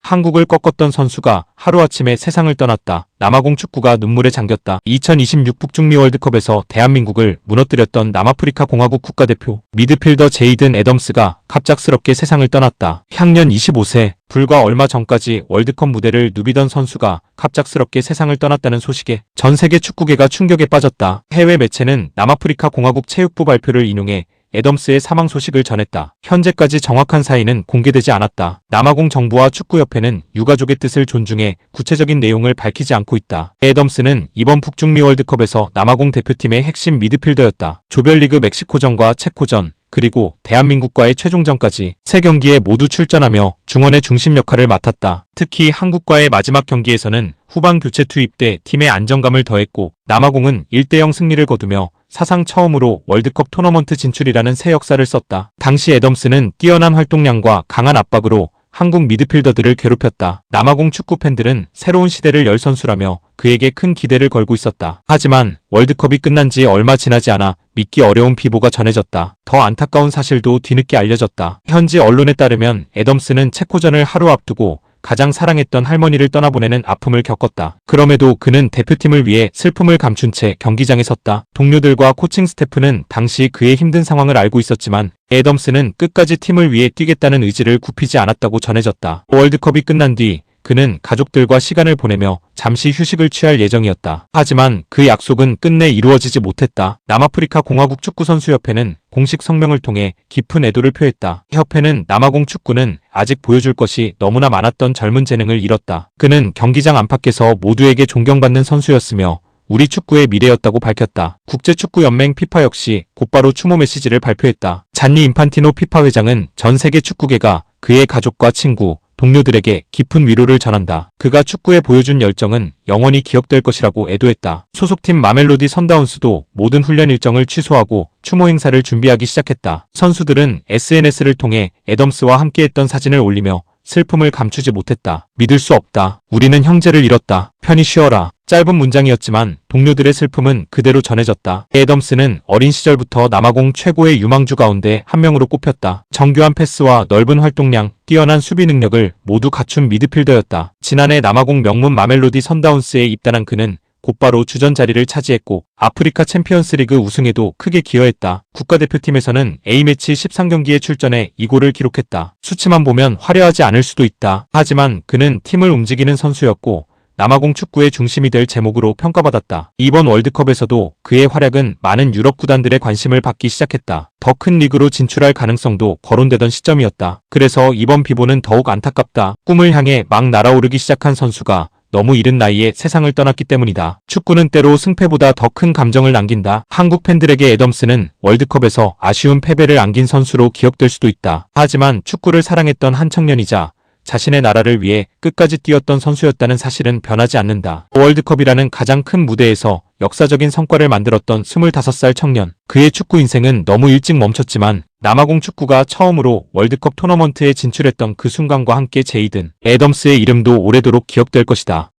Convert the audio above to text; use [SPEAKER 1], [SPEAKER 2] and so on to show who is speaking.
[SPEAKER 1] 한국을 꺾었던 선수가 하루아침에 세상을 떠났다. 남아공 축구가 눈물에 잠겼다. 2026 북중미 월드컵에서 대한민국을 무너뜨렸던 남아프리카 공화국 국가대표 미드필더 제이든 애덤스가 갑작스럽게 세상을 떠났다. 향년 25세, 불과 얼마 전까지 월드컵 무대를 누비던 선수가 갑작스럽게 세상을 떠났다는 소식에 전 세계 축구계가 충격에 빠졌다. 해외 매체는 남아프리카 공화국 체육부 발표를 인용해 애덤스의 사망 소식을 전했다. 현재까지 정확한 사인은 공개되지 않았다. 남아공 정부와 축구협회는 유가족의 뜻을 존중해 구체적인 내용을 밝히지 않고 있다. 애덤스는 이번 북중미 월드컵에서 남아공 대표팀의 핵심 미드필더였다. 조별리그 멕시코전과 체코전, 그리고 대한민국과의 최종전까지 3경기에 모두 출전하며 중원의 중심 역할을 맡았다. 특히 한국과의 마지막 경기에서는 후반 교체 투입 때 팀의 안정감을 더했고 남아공은 1대0 승리를 거두며 사상 처음으로 월드컵 토너먼트 진출이라는 새 역사를 썼다. 당시 애덤스는 뛰어난 활동량과 강한 압박으로 한국 미드필더들을 괴롭혔다. 남아공 축구 팬들은 새로운 시대를 열 선수라며 그에게 큰 기대를 걸고 있었다. 하지만 월드컵이 끝난 지 얼마 지나지 않아 믿기 어려운 비보가 전해졌다. 더 안타까운 사실도 뒤늦게 알려졌다. 현지 언론에 따르면 애덤스는 체코전을 하루 앞두고 가장 사랑했던 할머니를 떠나보내는 아픔을 겪었다. 그럼에도 그는 대표팀을 위해 슬픔을 감춘 채 경기장에 섰다. 동료들과 코칭 스태프는 당시 그의 힘든 상황을 알고 있었지만 애덤스는 끝까지 팀을 위해 뛰겠다는 의지를 굽히지 않았다고 전해졌다. 월드컵이 끝난 뒤 그는 가족들과 시간을 보내며 잠시 휴식을 취할 예정이었다. 하지만 그 약속은 끝내 이루어지지 못했다. 남아프리카 공화국 축구선수협회는 공식 성명을 통해 깊은 애도를 표했다. 협회는 남아공 축구는 아직 보여줄 것이 너무나 많았던 젊은 재능을 잃었다. 그는 경기장 안팎에서 모두에게 존경받는 선수였으며 우리 축구의 미래였다고 밝혔다. 국제축구연맹 피파 역시 곧바로 추모 메시지를 발표했다. 잔니 인판티노 피파 회장은 전 세계 축구계가 그의 가족과 친구, 동료들에게 깊은 위로를 전한다. 그가 축구에 보여준 열정은 영원히 기억될 것이라고 애도했다. 소속팀 마멜로디 선다운스도 모든 훈련 일정을 취소하고 추모 행사를 준비하기 시작했다. 선수들은 SNS를 통해 애덤스와 함께했던 사진을 올리며 슬픔을 감추지 못했다. 믿을 수 없다. 우리는 형제를 잃었다. 편히 쉬어라. 짧은 문장이었지만 동료들의 슬픔은 그대로 전해졌다. 애덤스는 어린 시절부터 남아공 최고의 유망주 가운데 한 명으로 꼽혔다. 정교한 패스와 넓은 활동량, 뛰어난 수비 능력을 모두 갖춘 미드필더였다. 지난해 남아공 명문 마멜로디 선다운스에 입단한 그는 곧바로 주전 자리를 차지했고 아프리카 챔피언스리그 우승에도 크게 기여했다. 국가대표팀에서는 A매치 13경기에 출전해 2골을 기록했다. 수치만 보면 화려하지 않을 수도 있다. 하지만 그는 팀을 움직이는 선수였고 남아공 축구의 중심이 될 제목으로 평가받았다. 이번 월드컵에서도 그의 활약은 많은 유럽 구단들의 관심을 받기 시작했다. 더 큰 리그로 진출할 가능성도 거론되던 시점이었다. 그래서 이번 비보는 더욱 안타깝다. 꿈을 향해 막 날아오르기 시작한 선수가 너무 이른 나이에 세상을 떠났기 때문이다. 축구는 때로 승패보다 더 큰 감정을 남긴다. 한국 팬들에게 애덤스는 월드컵에서 아쉬운 패배를 안긴 선수로 기억될 수도 있다. 하지만 축구를 사랑했던 한 청년이자 자신의 나라를 위해 끝까지 뛰었던 선수였다는 사실은 변하지 않는다. 월드컵이라는 가장 큰 무대에서 역사적인 성과를 만들었던 25살 청년. 그의 축구 인생은 너무 일찍 멈췄지만 남아공 축구가 처음으로 월드컵 토너먼트에 진출했던 그 순간과 함께 제이든 애덤스의 이름도 오래도록 기억될 것이다.